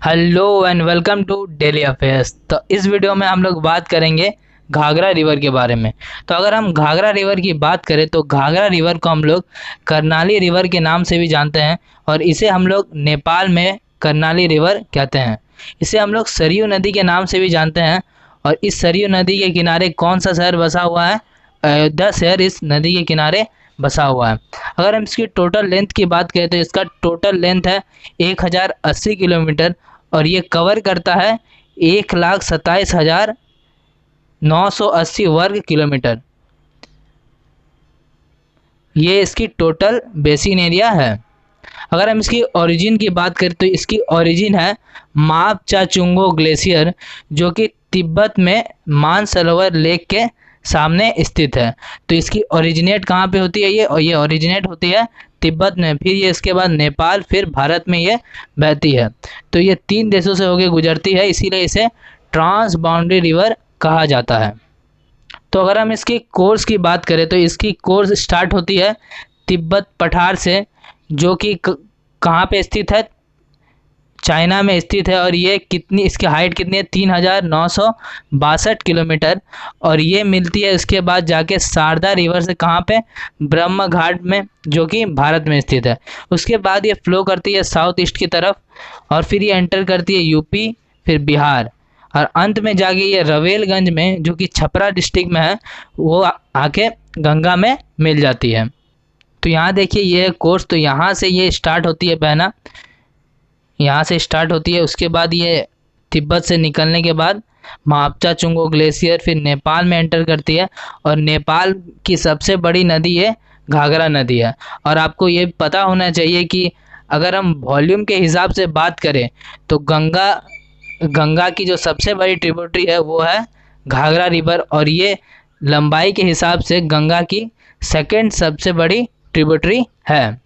Hello and welcome to daily affairs. तो इस video में हम लोग बात करेंगे घाघरा रिवर के बारे में। तो अगर हम घाघरा रिवर की बात करें तो घाघरा रिवर को हम लोग कर्नाली रिवर के नाम से भी जानते हैं और इसे हम लोग नेपाल में कर्नाली रिवर कहते हैं। इसे हम लोग सरयू नदी के नाम से भी जानते हैं और इस सरयू नदी के किनारे कौन सा शहर बसा हुआ है? अयोध्या शहर इस नदी के किनारे बसा हुआ है। अगर हम इसकी टोटल लेंथ की बात करें तो इसका टोटल लेंथ है 1080 किलोमीटर और ये कवर करता है 1,27,980 वर्ग किलोमीटर। ये इसकी टोटल बेसिन एरिया है। अगर हम इसकी ओरिजिन की बात करें तो इसकी ओरिजिन है मापचाचुंगो ग्लेशियर, जो कि तिब्बत में मानसरोवर लेक के सामने स्थित है। तो इसकी ओरिजिनेट कहाँ पे होती है ये ओरिजिनेट होती है तिब्बत में, फिर ये इसके बाद नेपाल, फिर भारत में ये बहती है। तो ये 3 देशों से होकर गुजरती है, इसीलिए इसे ट्रांस बाउंड्री रिवर कहा जाता है। तो अगर हम इसकी कोर्स की बात करें तो इसकी कोर्स स्टार्ट होती है तिब्बत पठार से, जो कि कहाँ पे स्थित है? चाइना में स्थित है। और ये कितनी, इसकी हाइट कितनी है? 3,962 किलोमीटर। और ये मिलती है इसके बाद जाके शारदा रिवर से, कहाँ पे? ब्रह्म घाट में, जो कि भारत में स्थित है। उसके बाद ये फ्लो करती है साउथ ईस्ट की तरफ और फिर ये एंटर करती है यूपी, फिर बिहार और अंत में जाके ये रवेलगंज में, जो कि छपरा डिस्ट्रिक्ट में है, वो आके गंगा में मिल जाती है। तो यहाँ देखिए ये कोर्स, तो यहाँ से ये स्टार्ट होती है बहना, यहाँ से स्टार्ट होती है। उसके बाद ये तिब्बत से निकलने के बाद मापचाचुंगो ग्लेशियर फिर नेपाल में एंटर करती है और नेपाल की सबसे बड़ी नदी ये घाघरा नदी है। और आपको ये पता होना चाहिए कि अगर हम वॉल्यूम के हिसाब से बात करें तो गंगा की जो सबसे बड़ी ट्रिब्यूटरी है वो है घाघरा रिवर और ये लंबाई के हिसाब से गंगा की सेकंड सबसे बड़ी ट्रिब्यूटरी है।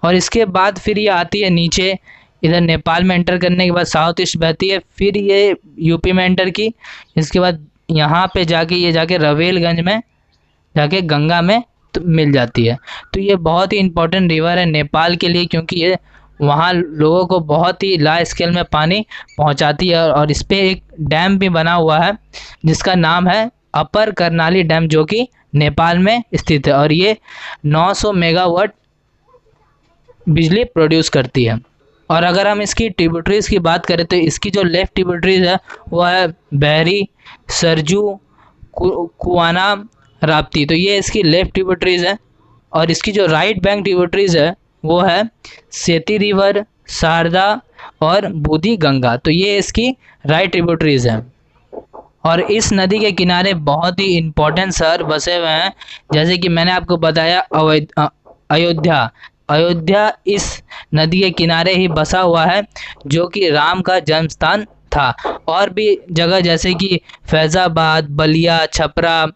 और इसके बाद फिर ये आती है नीचे, इधर नेपाल में एंटर करने के बाद साउथ ईस्ट बहती है, फिर ये यूपी में एंटर की, इसके बाद यहाँ पे जाके ये जाके रवेलगंज में जाके गंगा में तो मिल जाती है। तो ये बहुत ही इम्पोर्टेंट रिवर है नेपाल के लिए, क्योंकि ये वहाँ लोगों को बहुत ही लार्ज स्केल में पानी पहुँचाती है। और इस पर एक डैम भी बना हुआ है जिसका नाम है अपर कर्नाली डैम, जो कि नेपाल में स्थित है और ये 900 मेगावाट बिजली प्रोड्यूस करती है। और अगर हम इसकी ट्रिब्यूटरीज की बात करें तो इसकी जो लेफ्ट ट्रिब्यूटरीज है वो है बहरी, सरजू, कुआना, राप्ती। तो ये इसकी लेफ्ट ट्रिब्यूटरीज है। और इसकी जो राइट बैंक ट्रिब्यूटरीज है वो है सेती रिवर, शारदा और बूढ़ी गंगा। तो ये इसकी राइट ट्रिब्यूटरीज है। और इस नदी के किनारे बहुत ही इम्पोर्टेंट शहर बसे हुए हैं, जैसे कि मैंने आपको बताया अयोध्या। अयोध्या इस नदी के किनारे ही बसा हुआ है, जो कि राम का जन्म स्थान था। और भी जगह जैसे कि फैज़ाबाद, बलिया, छपरा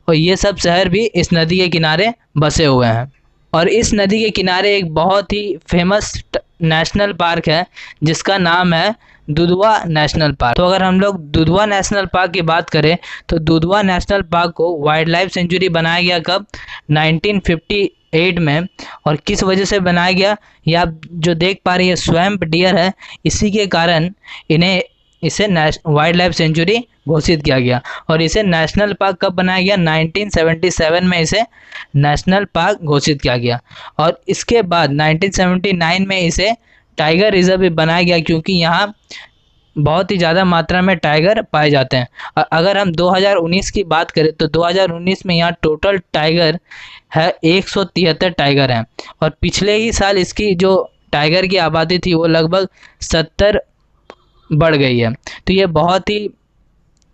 और ये सब शहर भी इस नदी के किनारे बसे हुए हैं। और इस नदी के किनारे एक बहुत ही फेमस नेशनल पार्क है जिसका नाम है दुधवा नेशनल पार्क। तो अगर हम लोग दुधवा नेशनल पार्क की बात करें तो दुधवा नेशनल पार्क को वाइल्ड लाइफ सेंचुरी बनाया गया कब? 1958 में। और किस वजह से बनाया गया? ये आप जो देख पा रही है स्वैम्प डियर है, इसी के कारण इसे वाइल्ड लाइफ सेंचुरी घोषित किया गया। और इसे नेशनल पार्क कब बनाया गया? 1977 में इसे नेशनल पार्क घोषित किया गया। और इसके बाद 1979 में इसे टाइगर रिजर्व भी बनाया गया, क्योंकि यहाँ बहुत ही ज़्यादा मात्रा में टाइगर पाए जाते हैं। और अगर हम 2019 की बात करें तो 2019 में यहाँ टोटल टाइगर है 173 टाइगर हैं। और पिछले ही साल इसकी जो टाइगर की आबादी थी वो लगभग 70 बढ़ गई है। तो ये बहुत ही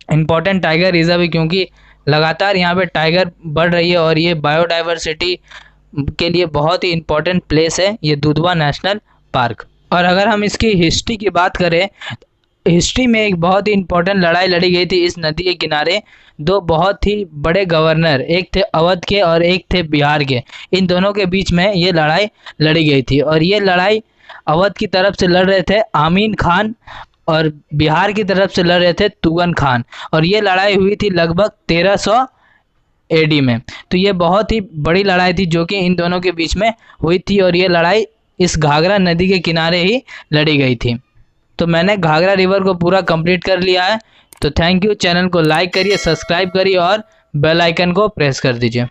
इम्पोर्टेंट टाइगर रिजर्व है, क्योंकि लगातार यहाँ पे टाइगर बढ़ रही है और ये बायोडाइवर्सिटी के लिए बहुत ही इम्पोर्टेंट प्लेस है ये दुधवा नेशनल पार्क। और अगर हम इसकी हिस्ट्री की बात करें, हिस्ट्री में एक बहुत ही इम्पोर्टेंट लड़ाई लड़ी गई थी इस नदी के किनारे। दो बहुत ही बड़े गवर्नर, एक थे अवध के और एक थे बिहार के, इन दोनों के बीच में ये लड़ाई लड़ी गई थी। और ये लड़ाई अवध की तरफ से लड़ रहे थे आमीन खान और बिहार की तरफ से लड़ रहे थे तुगन खान। और ये लड़ाई हुई थी लगभग 1300 एडी में। तो ये बहुत ही बड़ी लड़ाई थी जो कि इन दोनों के बीच में हुई थी और ये लड़ाई इस घाघरा नदी के किनारे ही लड़ी गई थी। तो मैंने घाघरा रिवर को पूरा कंप्लीट कर लिया है। तो थैंक यू। चैनल को लाइक करिए, सब्सक्राइब करिए और बेल आइकन को प्रेस कर दीजिए।